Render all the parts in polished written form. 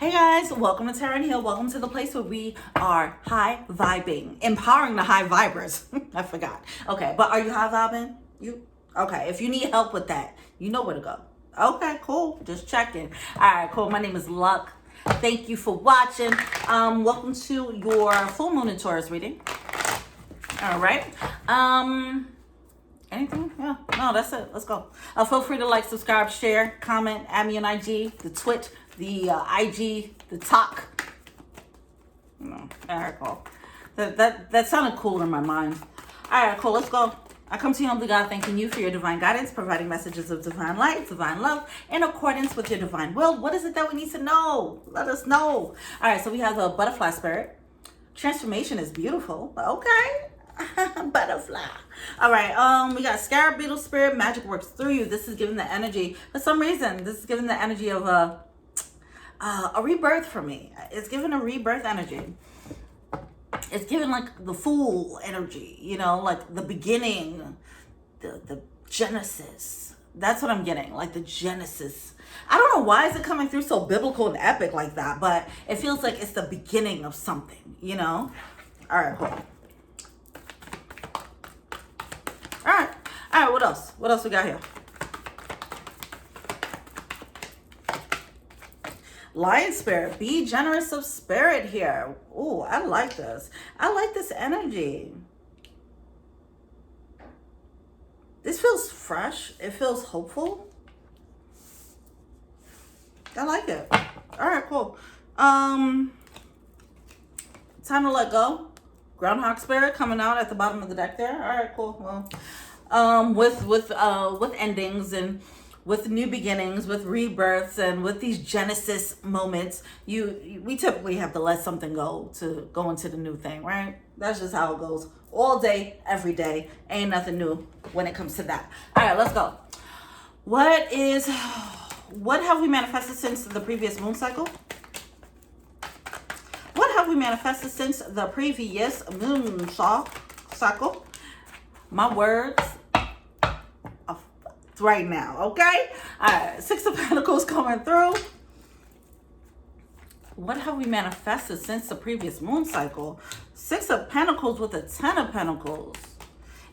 Hey guys, welcome to Tarot and Heal. Welcome to the place where we are high vibing, empowering the high vibers. I forgot. Okay, but are you high vibing? Okay, if you need help with that, you know where to go. Okay, cool. Just checking. All right, cool. My name is Luck. Thank you for watching. Welcome to your full moon in Taurus reading. All right. Anything? Yeah. No, that's it. Let's go. Feel free to like, subscribe, share, comment, add me on IG, the Twitch, the IG, the talk. No, all right, cool. That sounded cool in my mind. All right, cool. Let's go. I come to you, humbly God, thanking you for your divine guidance, providing messages of divine light, divine love, in accordance with your divine will. What is it that we need to know? Let us know. All right, so we have the butterfly spirit. Transformation is beautiful. Okay. Butterfly. All right, we got scarab beetle spirit. Magic works through you. This is giving the energy, for some reason, this is giving the energy of a rebirth for me. It's giving a rebirth energy. It's giving like the Fool energy, you know, like the beginning, the Genesis. That's what I'm getting, like the Genesis. I don't know why is it coming through so biblical and epic like that, but it feels like it's the beginning of something, you know? All right, cool. All right, what else? What else we got here? Lion spirit, be generous of spirit here. Ooh, I like this. I like this energy. This feels fresh. It feels hopeful. I like it. All right, cool. Time to let go. Groundhog spirit coming out at the bottom of the deck there. All right, cool. Well, with endings and with new beginnings, with rebirths, and with these Genesis moments, we typically have to let something go to go into the new thing, right? That's just how it goes. All day, every day. Ain't nothing new when it comes to that. All right, let's go. What have we manifested since the previous moon cycle? What have we manifested since the previous moon cycle? My words right now, okay? All right, Six of Pentacles coming through. What have we manifested since the previous moon cycle? Six of Pentacles with a Ten of Pentacles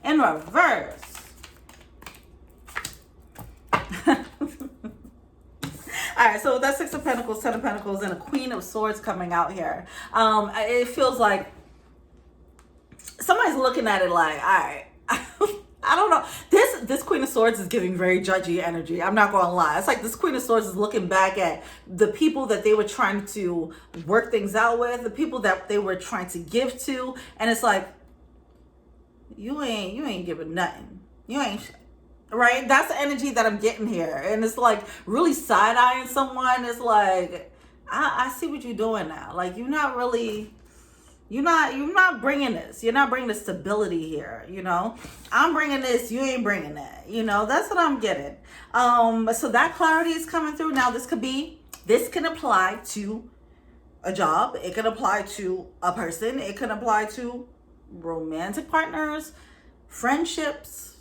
in reverse. All right, so that's Six of Pentacles, Ten of Pentacles, and a Queen of Swords coming out here. It feels like somebody's looking at it like, all right, I don't know. This Queen of Swords is giving very judgy energy. I'm not going to lie. It's like this Queen of Swords is looking back at the people that they were trying to work things out with, the people that they were trying to give to, and it's like, you ain't giving nothing. You ain't. Right? That's the energy that I'm getting here. And it's like really side-eyeing someone. It's like, I see what you're doing now. Like, you're not bringing this. You're not bringing the stability here, you know? I'm bringing this, you ain't bringing that. You know, that's what I'm getting. So that clarity is coming through. Now, this can apply to a job. It can apply to a person. It can apply to romantic partners, friendships,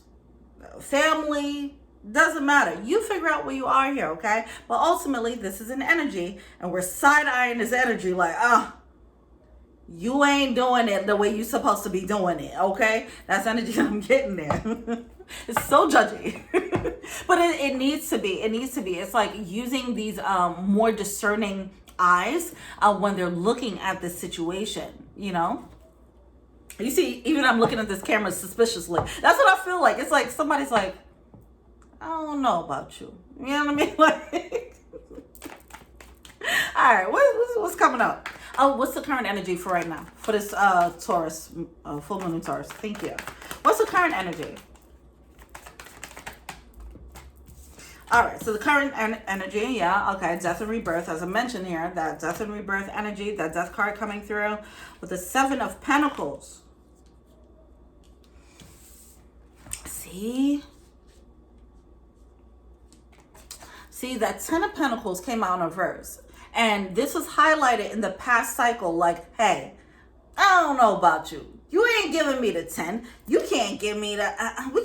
family, doesn't matter. You figure out where you are here, okay? But ultimately, this is an energy, and we're side-eyeing this energy like, you ain't doing it the way you're supposed to be doing it, okay? That's energy I'm getting there. It's so judgy. But it needs to be. It needs to be. It's like using these more discerning eyes when they're looking at this situation, you know? You see, even I'm looking at this camera suspiciously. That's what I feel like. It's like somebody's like, I don't know about you. You know what I mean? Like, all right, what's coming up? Oh, what's the current energy for right now? For this Taurus, full moon in Taurus. Thank you. What's the current energy? All right, so the current energy, yeah, okay, death and rebirth. As I mentioned here, that death and rebirth energy, that death card coming through with the Seven of Pentacles. See, that Ten of Pentacles came out in reverse. And this was highlighted in the past cycle like, hey, I don't know about you. You ain't giving me the 10. You can't give me the, we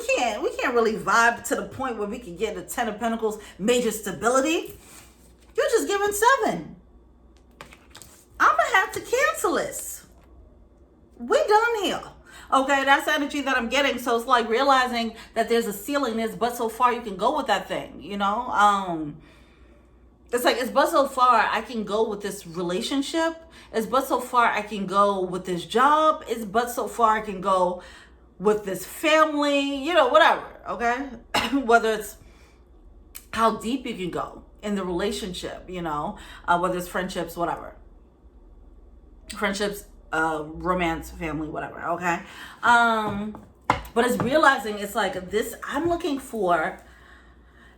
can't really vibe to the point where we can get the 10 of Pentacles, major stability. You're just giving 7. chrysalis. We done here. Okay, that's the energy that I'm getting. So it's like realizing that there's a ceiling, there's but so far you can go with that thing, you know? It's like, it's but so far I can go with this relationship. It's but so far I can go with this job. It's but so far I can go with this family, you know, whatever, okay? Whether it's how deep you can go in the relationship, you know, whether it's friendships, whatever. Friendships, romance, family, whatever, okay? But it's realizing, it's like this, I'm looking for,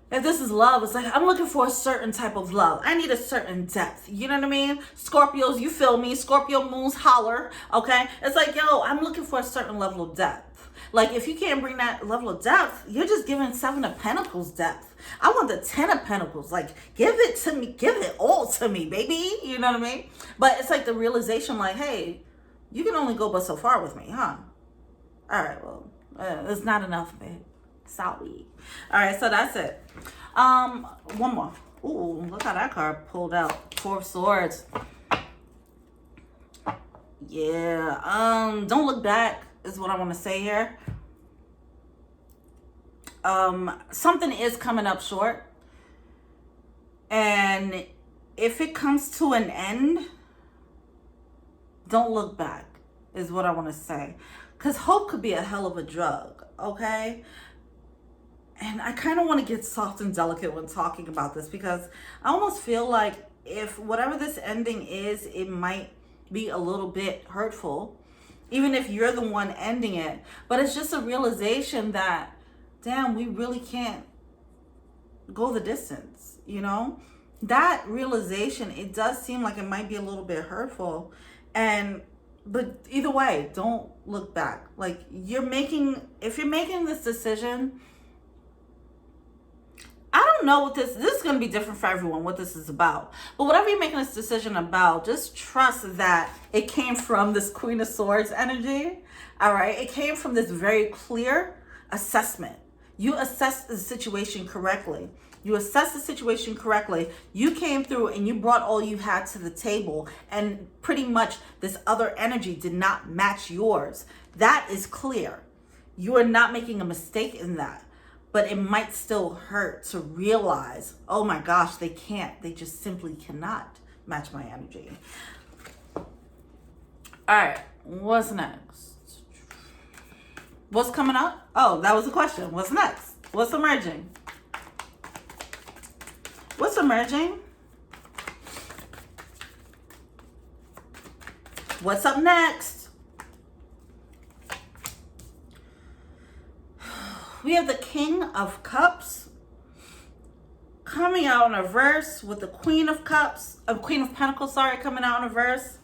if this is love, it's like I'm looking for a certain type of love. I need a certain depth. You know what I mean? Scorpios, you feel me? Scorpio moons holler, okay? It's like, yo, I'm looking for a certain level of depth. Like, if you can't bring that level of depth, you're just giving Seven of Pentacles depth. I want the 10 of Pentacles. Like, give it to me. Give it all to me, baby. You know what I mean? But it's like the realization, like, hey, you can only go but so far with me, huh? All right, well, it's not enough, babe. Sorry. All right, so that's it. One more. Ooh, look how that card pulled out. Four of Swords. Yeah. Don't look back is what I want to say here. Something is coming up short. And if it comes to an end, don't look back is what I want to say. Because hope could be a hell of a drug, okay? And I kind of want to get soft and delicate when talking about this, because I almost feel like if whatever this ending is, it might be a little bit hurtful, even if you're the one ending it. But it's just a realization that, damn, we really can't go the distance, you know? That realization, it does seem like it might be a little bit hurtful. But either way, don't look back. Like, if you're making this decision, I don't know what this is going to be different for everyone, what this is about. But whatever you're making this decision about, just trust that it came from this Queen of Swords energy. All right. It came from this very clear assessment. You assessed the situation correctly. You assessed the situation correctly. You came through and you brought all you had to the table. And pretty much this other energy did not match yours. That is clear. You are not making a mistake in that. But it might still hurt to realize, oh my gosh, they can't. They just simply cannot match my energy. All right, what's next? What's coming up? Oh, that was the question. What's next? What's emerging? What's emerging? What's up next? We have the King of Cups coming out in a verse with the Queen of Cups, Queen of Pentacles, sorry, coming out in a verse.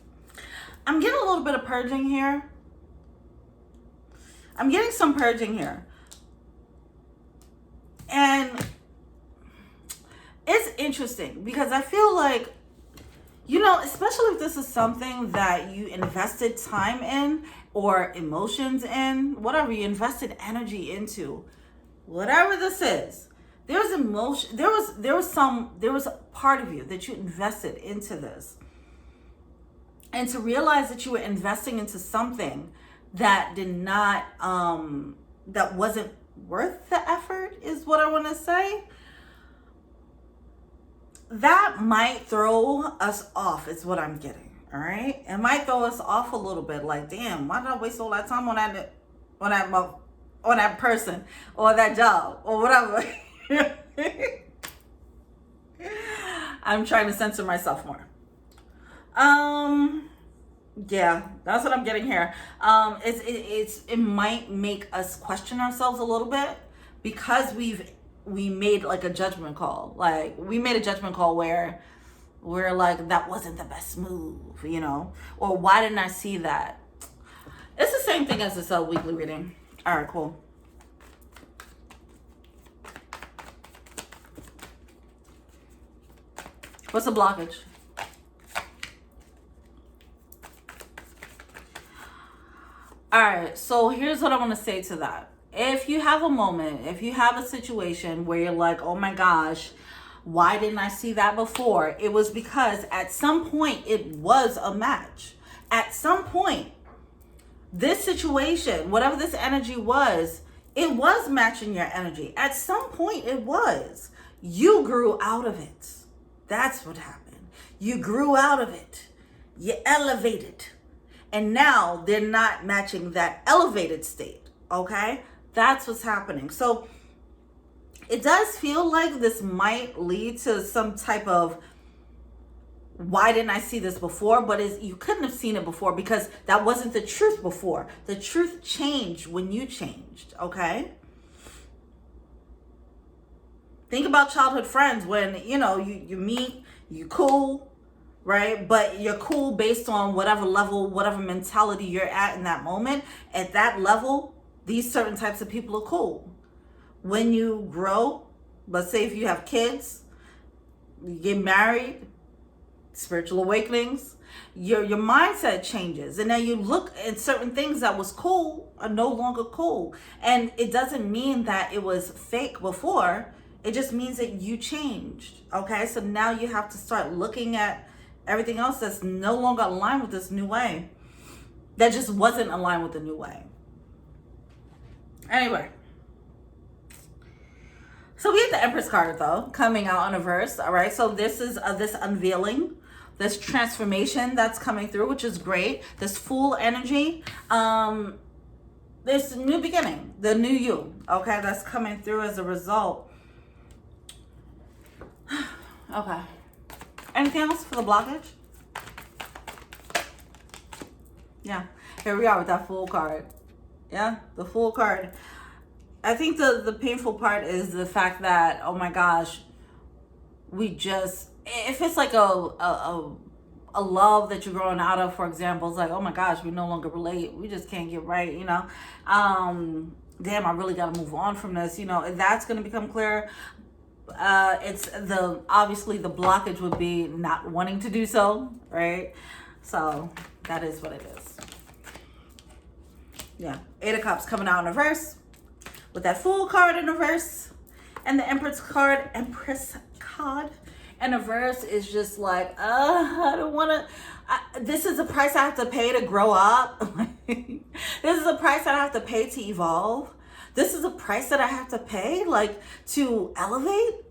I'm getting a little bit of purging here. I'm getting some purging here. And it's interesting because I feel like, you know, especially if this is something that you invested time in or emotions in, whatever you invested energy into, whatever this is, there's emotion, there was a part of you that you invested into this. And to realize that you were investing into something that did not, that wasn't worth the effort is what I want to say. That might throw us off is what I'm getting. All right. It might throw us off a little bit. Like, damn, why did I waste all that time on that person or that job or whatever? I'm trying to censor myself more. Yeah, that's what I'm getting here. It might make us question ourselves a little bit because we made like a judgment call. Like, we made a judgment call where we're like, that wasn't the best move, you know? Or why didn't I see that? It's the same thing as this weekly reading. All right, cool. What's a blockage? All right, so here's what I want to say to that. If you have a moment, if you have a situation where you're like, oh my gosh, why didn't I see that before? It was because at some point it was a match. At some point, this situation, whatever this energy was, it was matching your energy. At some point, it was. You grew out of it. That's what happened. You grew out of it. You elevated. And now they're not matching that elevated state. Okay? That's what's happening. So it does feel like this might lead to some type of, why didn't I see this before? But you couldn't have seen it before because that wasn't the truth before. The truth changed when you changed, okay? Think about childhood friends when, you meet, you cool, right? But you're cool based on whatever level, whatever mentality you're at in that moment. At that level, these certain types of people are cool. When you grow, let's say if you have kids, you get married, spiritual awakenings, your mindset changes. And then you look at certain things that was cool are no longer cool. And it doesn't mean that it was fake before. It just means that you changed. Okay, so now you have to start looking at everything else that's no longer aligned with this new way. That just wasn't aligned with the new way. Anyway. So we have the Empress card though, coming out on a verse. All right, so this is this unveiling, this transformation that's coming through, which is great. This Fool energy, this new beginning, the new you, okay, that's coming through as a result. Okay. Anything else for the blockage? Yeah, here we are with that Fool card. Yeah, the Fool card. I think the painful part is the fact that, oh my gosh, if it's like a love that you're growing out of, for example, it's like, oh my gosh, we no longer relate. We just can't get right, damn, I really got to move on from this, that's going to become clear. It's obviously the blockage would be not wanting to do so, right? So that is what it is. Yeah, 8 of Cups coming out in reverse with that Fool card in reverse, and the Empress card in reverse is just like, I don't want to. This is the price I have to pay to grow up. This is the price that I have to pay to evolve. This is a price that I have to pay, like, to elevate.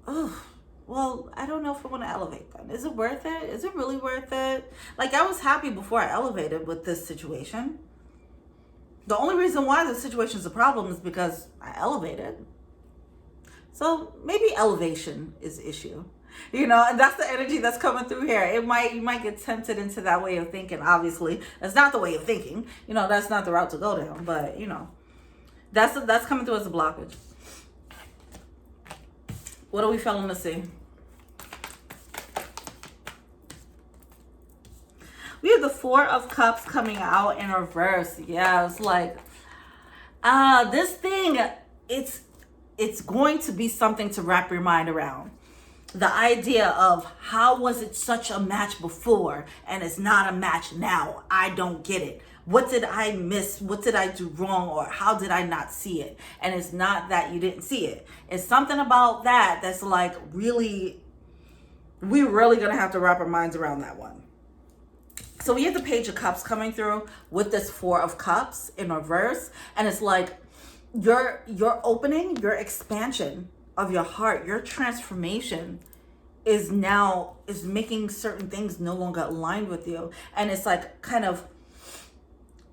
Oh, well, I don't know if I want to elevate then. Is it worth it? Is it really worth it? Like, I was happy before I elevated with this situation. The only reason why the situation is a problem is because I elevated. So maybe elevation is the issue, and that's the energy that's coming through here. You might get tempted into that way of thinking. Obviously, that's not the way of thinking. That's not the route to go down. But that's coming through as a blockage. What are we failing to see? We have the 4 of Cups coming out in reverse. Yeah, it's like, this thing, it's going to be something to wrap your mind around. The idea of how was it such a match before and it's not a match now? I don't get it. What did I miss? What did I do wrong? Or how did I not see it? And it's not that you didn't see it. It's something about that's like really, we're really going to have to wrap our minds around that one. So we have the Page of Cups coming through with this 4 of Cups in reverse. And it's like your opening, your expansion of your heart, your transformation is making certain things no longer aligned with you. And it's like kind of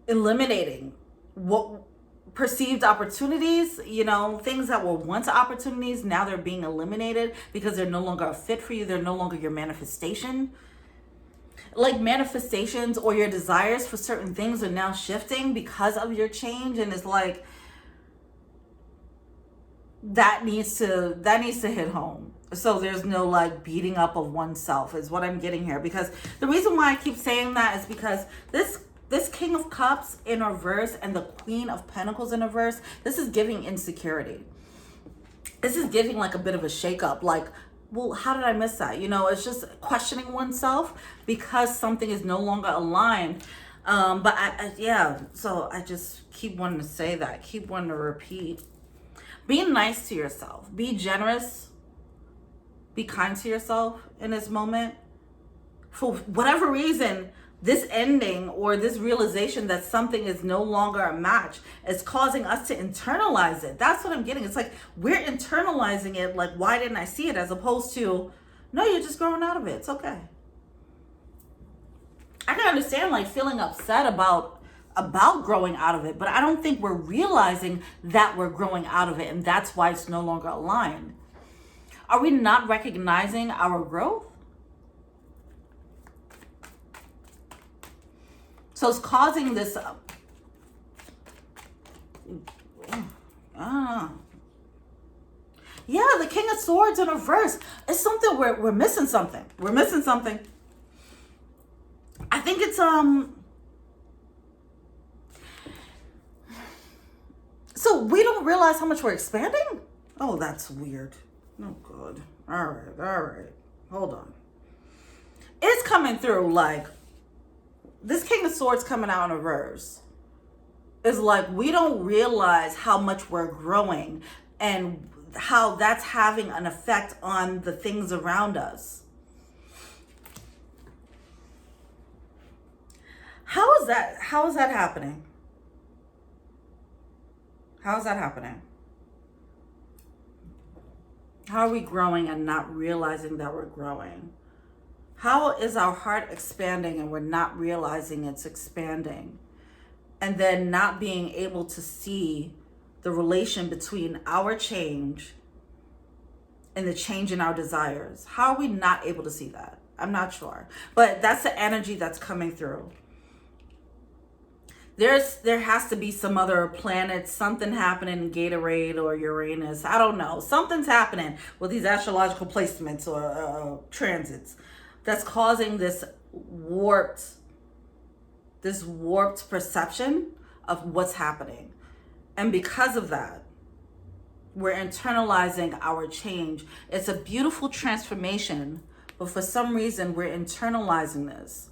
eliminating what perceived opportunities, things that were once opportunities, now they're being eliminated because they're no longer a fit for you. They're no longer your manifestation. Like manifestations or your desires for certain things are now shifting because of your change. And it's like, that needs to hit home. So there's no like beating up of oneself is what I'm getting here. Because the reason why I keep saying that is because this King of Cups in reverse and the Queen of Pentacles in reverse, this is giving insecurity. This is giving like a bit of a shakeup. Like, well, how did I miss that? It's just questioning oneself because something is no longer aligned. But so I just keep wanting to say that, keep wanting to repeat. Be nice to yourself. Be generous. Be kind to yourself in this moment. For whatever reason, this ending or this realization that something is no longer a match is causing us to internalize it. That's what I'm getting. It's like we're internalizing it, like, why didn't I see it? As opposed to, no, you're just growing out of it. It's okay. I can understand like feeling upset about growing out of it, but I don't think we're realizing that we're growing out of it, and that's why it's no longer aligned. Are we not recognizing our growth? So it's causing this yeah, the King of Swords in reverse. It's something we're missing something. We're missing something. I think it's so we don't realize how much we're expanding? Oh, that's weird. Oh, good. All right. Hold on. It's coming through like this King of Swords coming out in reverse. It's like we don't realize how much we're growing and how that's having an effect on the things around us. How is that happening? How is that happening? How are we growing and not realizing that we're growing? How is our heart expanding and we're not realizing it's expanding? And then not being able to see the relation between our change and the change in our desires. How are we not able to see that? I'm not sure. But that's the energy that's coming through. There has to be some other planet, something happening in Gatorade or Uranus. I don't know. Something's happening with these astrological placements or transits that's causing this warped perception of what's happening. And because of that, we're internalizing our change. It's a beautiful transformation, but for some reason we're internalizing this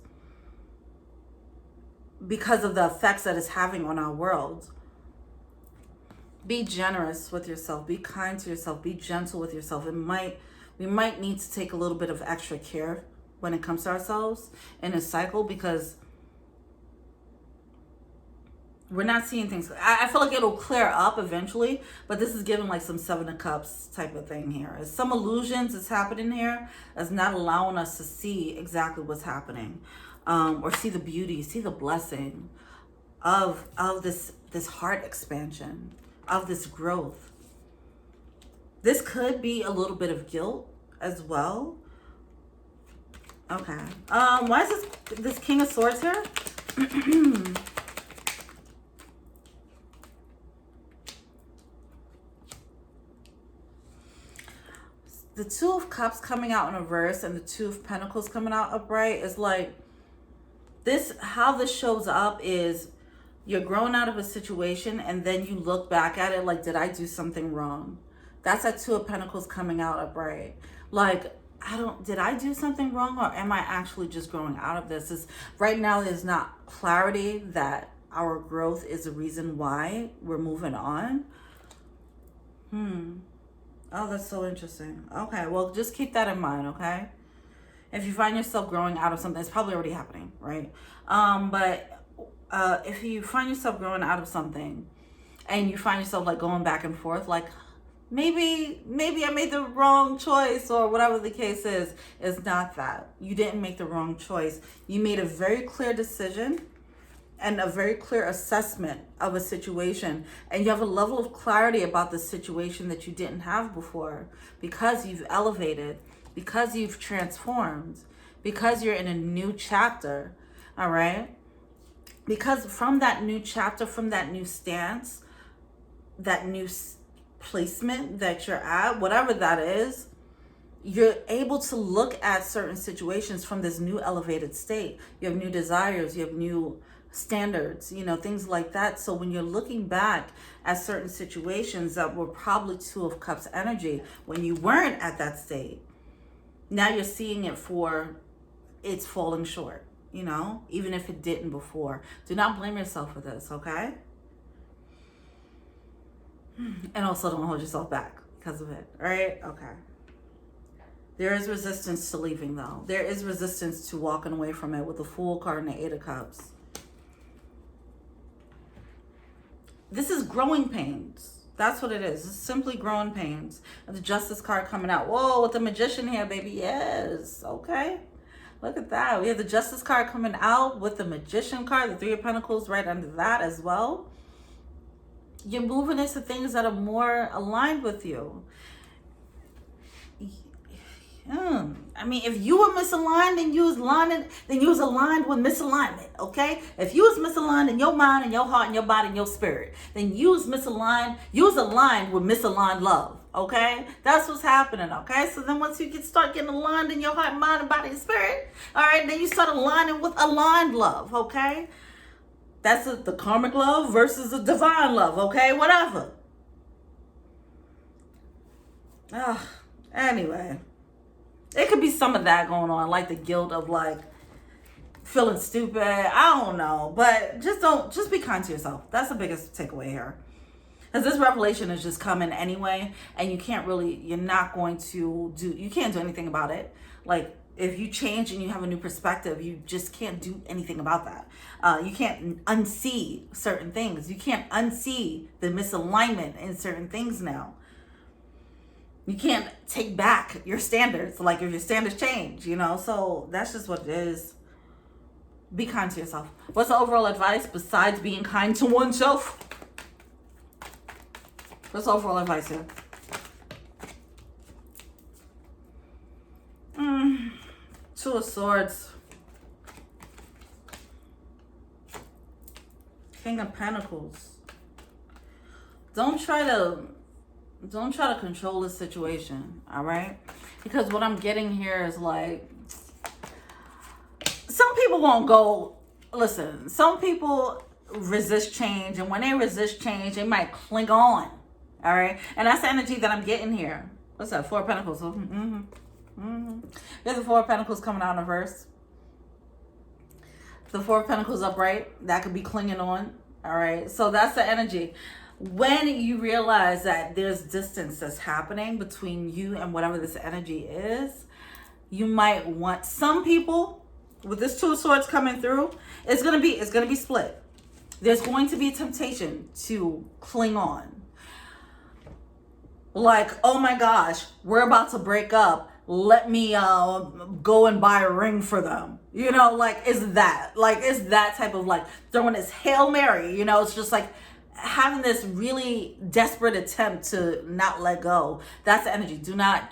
because of the effects that it's having on our world. Be generous with yourself. Be kind to yourself. Be gentle with yourself. We might need to take a little bit of extra care when it comes to ourselves in a cycle, because we're not seeing things. I feel like it'll clear up eventually, but this is giving like some Seven of Cups type of thing here. It's some illusions that's happening here that's not allowing us to see exactly what's happening, or see the beauty, see the blessing of this heart expansion, of this growth. This could be a little bit of guilt as well. Okay. Why is this King of Swords here? The Two of Cups coming out in reverse and the Two of Pentacles coming out upright is like this. How this shows up is you're growing out of a situation and then you look back at it like, did I do something wrong? That's that Two of Pentacles coming out upright. Like, did I do something wrong, or am I actually just growing out of this? Right now there's not clarity that our growth is the reason why we're moving on. Oh, that's so interesting. Okay, well, just keep that in mind, okay? If you find yourself growing out of something, it's probably already happening, right? But if you find yourself growing out of something and you find yourself like going back and forth, like maybe I made the wrong choice or whatever the case is, it's not that. You didn't make the wrong choice. You made a very clear decision and a very clear assessment of a situation, and you have a level of clarity about the situation that you didn't have before, because you've elevated, because you've transformed, because you're in a new chapter. All right, because from that new chapter, from that new stance, that new placement that you're at, whatever that is, you're able to look at certain situations from this new elevated state. You have new desires, you have new standards, things like that. So when you're looking back at certain situations that were probably Two of Cups energy when you weren't at that state, now you're seeing it for it's falling short, even if it didn't before. Do not blame yourself for this, okay? And also don't hold yourself back because of it, all right? Okay. There is resistance to leaving, though. There is resistance to walking away from it with the Fool card and the Eight of Cups. This is growing pains. That's what it is. It's simply growing pains. And the Justice card coming out. Whoa, with the Magician here, baby. Yes. Okay. Look at that. We have the Justice card coming out with the Magician card. The Three of Pentacles right under that as well. You're moving into things that are more aligned with you. I mean, if you were misaligned, then you was aligned with misalignment, okay? If you was misaligned in your mind and your heart and your body and your spirit, then you was misaligned, you was aligned with misaligned love, okay? That's what's happening, okay? So then once you start getting aligned in your heart, mind, and body and spirit, all right, then you start aligning with aligned love, okay? That's the karmic love versus the divine love, okay? Whatever. Anyway. It could be some of that going on, like the guilt of like feeling stupid. I don't know, but just be kind to yourself. That's the biggest takeaway here. Because this revelation is just coming anyway, and you can't do anything about it. Like if you change and you have a new perspective, you just can't do anything about that. You can't unsee certain things. You can't unsee the misalignment in certain things now. You can't take back your standards, like if your standards change, so that's just what it is. Be kind to yourself. What's the overall advice besides being kind to oneself? What's the overall advice here? Two of Swords. King of Pentacles. Don't try to control the situation, all right? Because what I'm getting here is like, some people won't go, listen, some people resist change, and when they resist change, they might cling on, all right? And that's the energy that I'm getting here. What's that? Four of Pentacles. There's the Four of Pentacles coming out in reverse. The Four of Pentacles upright, that could be clinging on, all right? So that's the energy. When you realize that there's distance that's happening between you and whatever this energy is, you might want, some people with this Two of Swords coming through, it's gonna be split. There's going to be a temptation to cling on. Like, oh my gosh, we're about to break up. Let me go and buy a ring for them. Is that type of like throwing this Hail Mary, it's just like having this really desperate attempt to not let go. That's the energy.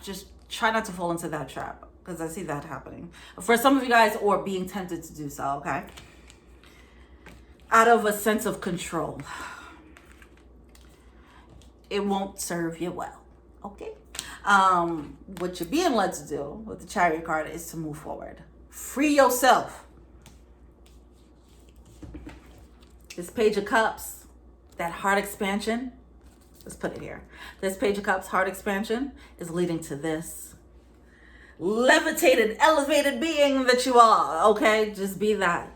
Just try not to fall into that trap, because I see that happening for some of you guys, or being tempted to do so, okay? Out of a sense of control. It won't serve you well, okay? What you're being led to do with the Chariot card is to move forward. Free yourself. This Page of Cups, that heart expansion, let's put it here. This Page of Cups heart expansion is leading to this levitated, elevated being that you are, okay? Just be that.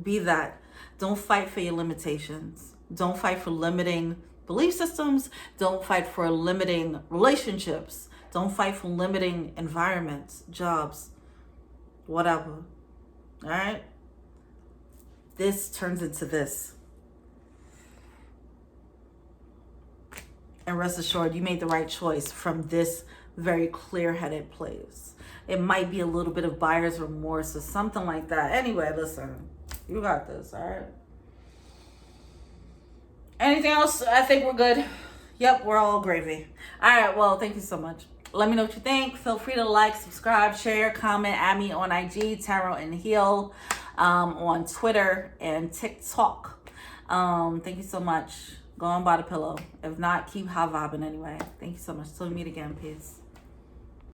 Be that. Don't fight for your limitations. Don't fight for limiting belief systems. Don't fight for limiting relationships. Don't fight for limiting environments, jobs, whatever, all right? This turns into this. And rest assured, you made the right choice from this very clear-headed place. It might be a little bit of buyer's remorse or something like that. Anyway, listen, you got this, all right? Anything else? I think we're good. Yep, we're all gravy. All right, well, thank you so much. Let me know what you think. Feel free to like, subscribe, share, comment, add me on IG, Tarot and Heal, on Twitter and TikTok. Thank you so much. Go on by the pillow. If not, keep high vibing anyway. Thank you so much. Till we meet again. Peace.